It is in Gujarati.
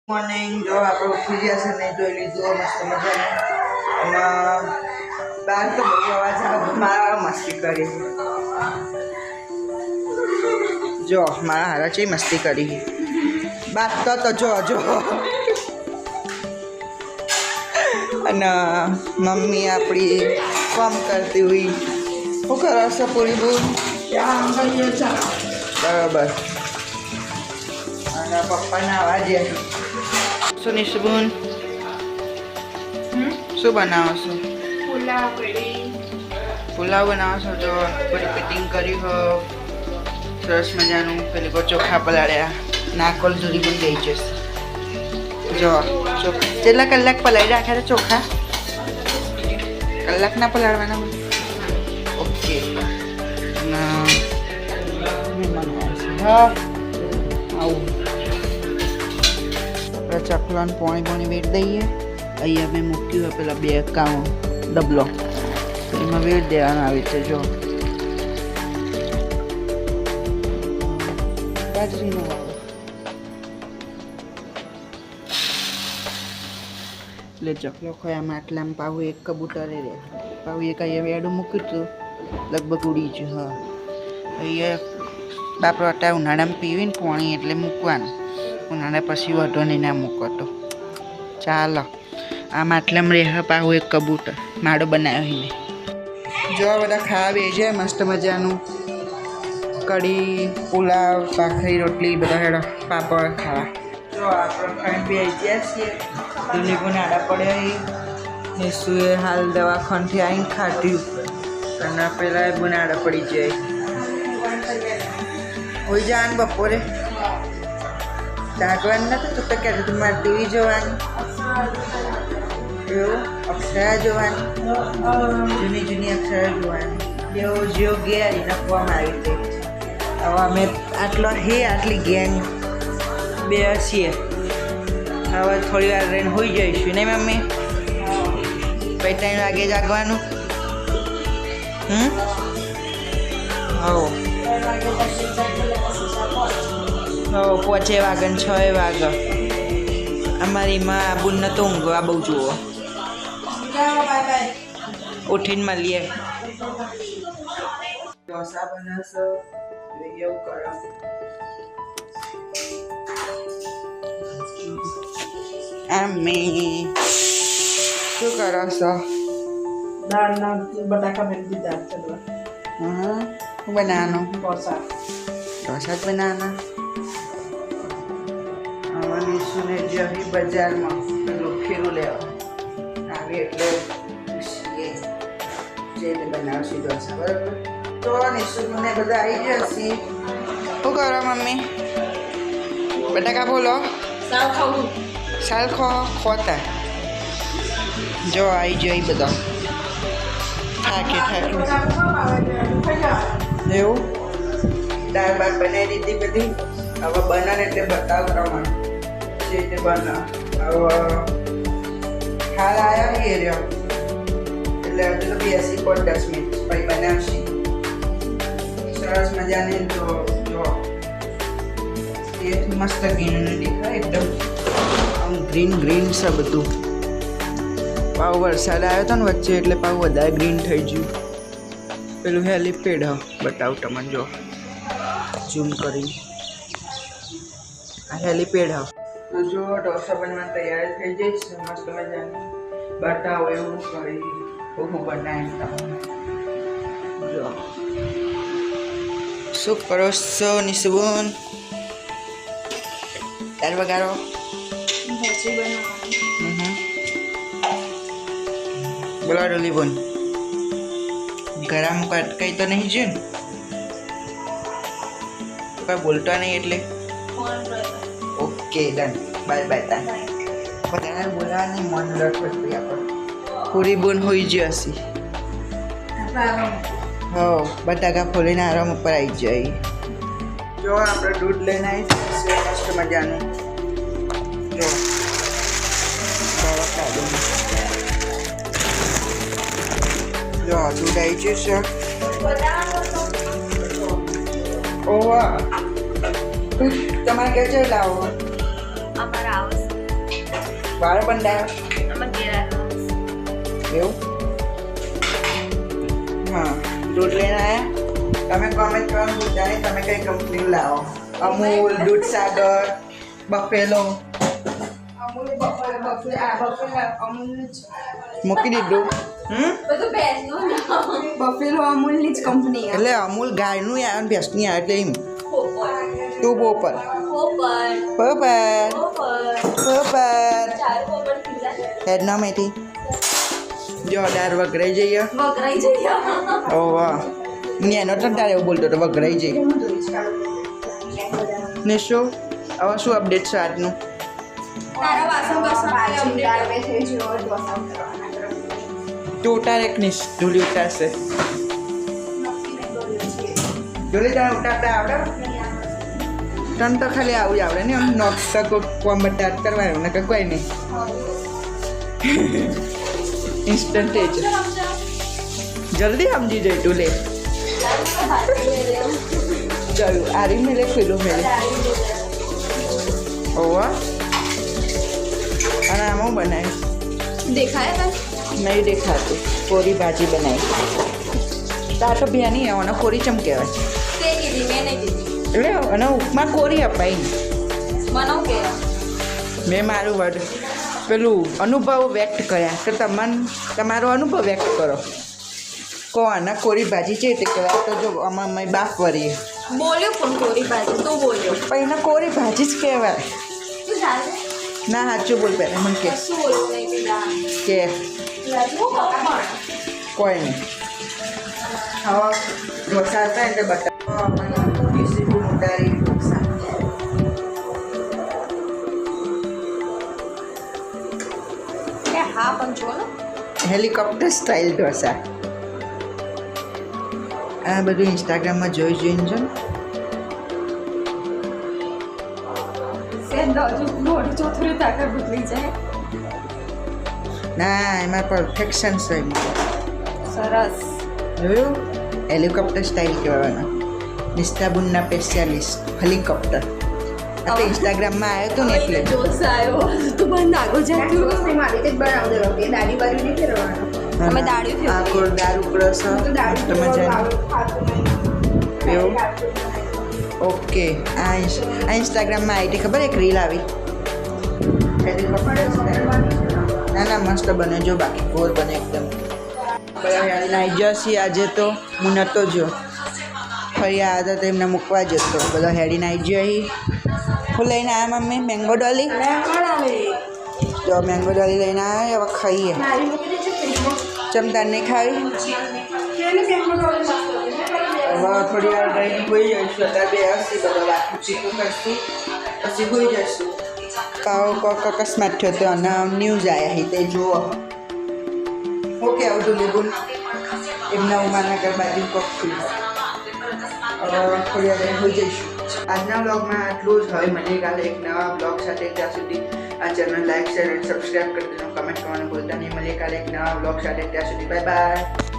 મોર્નિંગ જો આપણે ઉઠી ગયા છે નહીં જોઈ લીધું મસ્ત મજાનું અને બહાર તો બહુ અવાજ આવે મારા મસ્તી કરી જો મારા હારા છે મસ્તી કરી બાત તો જો અને મમ્મી આપણી કામ કરતી હોય શું કરો છો પૂરી બૂન બરાબર અને પપ્પાના અવાજે શું નિશુબૂન શું બનાવો છો પુલાવ બનાવો છો જો બધી કટિંગ કરી હો સરસ મજાનું પેલી કો ચોખા પલાળ્યા નાકોલ ધૂરી પણ દઈ જશે જો ચોખા કેટલા કલાક પલાળી રાખ્યા હતા ચોખા કલાકના પલાળવાના ઓકે હા આવું ચકલાને પોણી વેટ દઈએ અહીંયા મેં મૂક્યું પેલા બે કામ ડબલો એમાં વેટ દેવાનો આવે છે જો બાજરીનો વાળો એટલે ચકલો ખોયામાં આટલામાં પાવું એક કબૂતરે રહે પાવું એક અહીંયા વેડું મૂક્યું હતું લગભગ ઉડી છે હા અહીંયા બાપરો અત્યારે ઉનાળામાં પીવીને પોણી એટલે મૂકવાનું ઉનાળા પછી વધો નહીં ના મૂકો તો ચાલો આ માટલામાં રેહ પાવું એક કબૂતર માળો બનાવ્યો એને જો બધા ખાવા બેસે મસ્ત મજાનું કઢી પુલાવ ભાખરી રોટલી બધા હેડો પાપડ ખાવા જો આપણે ખાઈને બે ગયા છીએ દૂની પણ આડા પડ્યા નિશુએ હાલ દવાખાનથી આવીને ખાધ્યું અને પેલા ગુનાડા પડી જાય હોઈ જાન બપોરે જાગવાનું નતું તું તો કહેતું તું મારે ટીવી જોવાની એવું અક્ષરા જોવાની જૂની અક્ષરા જોવાની જેવો જેવો ગયા નખવામાં આવી હતી હવે અમે આટલી ગેંગ બે છીએ હવે થોડી વાર રહીને હોઈ જઈશું નહીં મમ્મી પછી 3 વાગે જાગવાનું હો 5 વાગે ને 6 વાગે અમારી માં બુનને તો ઊંઘવા બહુ જુઓ ઉઠીને મળીએ ઢોસા બનાવશો એવું કરો અમ્મી શું કરો છો દાળના બટાકા ભેંડી દાળ ચલવા શું બનાવવાનું ઢોસા જ બનાવવાના અમારી સુને જવી બજારમાં પેલું ખીરું લેવા આવી એટલે જઈને બનાવશું ઢોસા બરાબર તો નિશુને બધા આવી જશે શું કરો મમ્મી બટાકા બોલો સાવ ખાવું સાલ ખોતા જો આવી જઈ બધા થાકે એવું દાળ બાળ બનાવી દીધી બધી હવે બનાવે એટલે બતાવ પ્રમાણે જે રીતે બના હવે હાલ આવ્યા એ રહ્યો એટલે હજુ તો બેસી 10 મિનિટ પછી બનાવશી સરસ મજાની જો એ મસ્ત ગ્રીન દેખાય એકદમ આમ ગ્રીન છે બધું પાવ વરસાદ આવ્યો હતો ને વચ્ચે એટલે પાવ વધારે ગ્રીન થઈ ગયું પેલું હેલીપેડ બતાવું તમને જો ઝૂમ કરી આ હેલીપેડ તો જો ઢોસા બનવા તૈયાર થઈ જઈશ મસ્ત મજાની બતાવો એવું કરી હું બનાવી જો શું કરો છો નિશુબન દાળ વગાડો બોલો ડોલી બોન ગરમ કઈ તો નહીં છે ને કઈ બોલતા નહીં એટલે ઓકે ડન બાય બાય બધાને બોલાવાની મન લડપટ આપણે પૂરી બોન હોઈ જ હશે હો બટાકા ફોલીને આરામ ઉપર આવી જાય જો આપણે દૂધ લઈને આવી મસ્ત મજાનું જો જો દૂધ આવી જશે ઓવા તમારે ક્યાં લાવો અમારા આવશે વાળ બંધાયો આમાં ઘેરા એવું હા દૂધ લઈને આવ્યા તમે કોમેન્ટ કરવાનું ભૂલતા નહીં તમે કઈ કંપની લાવો અમૂલ દૂધસાગર બફેલો મૂકી દીધું બધું ભેંસનું નામ બફેલો અમૂલની જ કંપની એટલે અમૂલ ગાયનું આવે ને ભેંસની આવે એટલે એમ પોપર તું પોપર પોપર પોપર પોપર પોપર ચાર પોપર ખીલા હેડ ના મેથી જો દાર વગરાઈ જઈએ વગરાઈ જઈએ ઓ વાહ હું એનો તો તારે એવું બોલતો હતો વગરાઈ જઈએ ને શું હવે શું અપડેટ છે આજનું તારા વાસણ અપડેટ તું ઉતાર એક નિશ ધૂલી ઉતારશે ધૂલી તારે ઉતારતા આવડે તને તો ખાલી આવું જ આવડે ને આમ નોટ તક કોમ બટાટ કરવાનું ને કોઈ નહીં ઇન્સ્ટન્ટ જ જલ્દી સમજી જઈ તું લે જોયું આરી મેલે ખુલ્લું મેલે ઓવા અને આમાં બનાવી દેખાય તને નહીં દેખાતું કોરી ભાજી બનાવી તાર તો ભ્યાની અને કોરી ચમ કહેવાય તે કીધી મેં નહીં કીધી એટલે અને ઉપમા કોરી અપાઈ મને કે મેં મારું વર્ડ પેલું અનુભવ વ્યક્ત કર્યા તો તમારો અનુભવ વ્યક્ત કરો કહો આના કોરી ભાજી છે તે કહેવાય તો જો આમાં અમે બાફ વરીએ બોલ્યો પણ કોરી ભાજી તું બોલ્યો પણ એને કોરી ભાજી જ કહેવાય તું ચાલે ના સાચું બોલ પહેલાં મને કે શું બોલવું નહીં પેલા કે રાજુ પણ કોઈ નહીં હવે ઢોસા હતા એટલે બટાકા ઉતારી ઢોસા હા પણ જો ને હેલિકોપ્ટર સ્ટાઇલ ઢોસા આ બધું ઇન્સ્ટાગ્રામમાં જોઈને છો ને મોઢું ચોથું તાકર બદલી જાય ના એમાં પરફેક્શન છે સરસ જોયું હેલિકોપ્ટર સ્ટાઇલ કહેવાના નિસ્તાબુનના સ્પેશિયાલિસ્ટ હેલિકોપ્ટર આ તો ઇન્સ્ટાગ્રામમાં આવ્યો હતો ને એટલે જોશ આવ્યો તું બંધ આગો જતું મારી રીતે જ બનાવતો રહો કે દાડી બાજુ નહીં ફેરવાનો અમે દાળ્યું આ કોર દારૂ પ્લસ એવું ઓકે આ ઇન્સ્ટાગ્રામમાં આવી હતી ખબર એક રીલ આવી ના ના મસ્ત બને જો બાકી ગોર બને એકદમ નાઈ જશી આજે તો હું નહોતો જો ફરી આ હતા તો એમને મૂકવા જતો બધા હેડી નાઈ જઈ હું લઈને આવ્યા મમ્મી મેંગો ડોલી જો મેંગો ડોલી લઈને આવ્યા હવે ખાઈએ ચમતા નહીં ખાવી હવે થોડી વાર રહીને હોઈ જઈશું અત્યારે બે હસી બધા બાકી ચીકું કરશું પછી હોઈ જઈશું કોક અકસ્માત થયો તો અને ન્યૂઝ આવ્યા તે જુઓ ઓકે આવતું લેબુન એમના ઉમાના ઘર બાજુ કોક થયું હવે થોડી વાર રહીને હોઈ જઈશું આજના બ્લોગમાં આટલું જ હવે મને કાલે એક નવા બ્લોગ સાથે ત્યાં સુધી આ ચેનલ લાઈક શેર અને સબસ્ક્રાઈબ કરી દેજો કમેન્ટ કરવાનું ભૂલતા નહીં મળીએ કાલે એક નવા બ્લોગ સાથે ત્યાં સુધી બાય બાય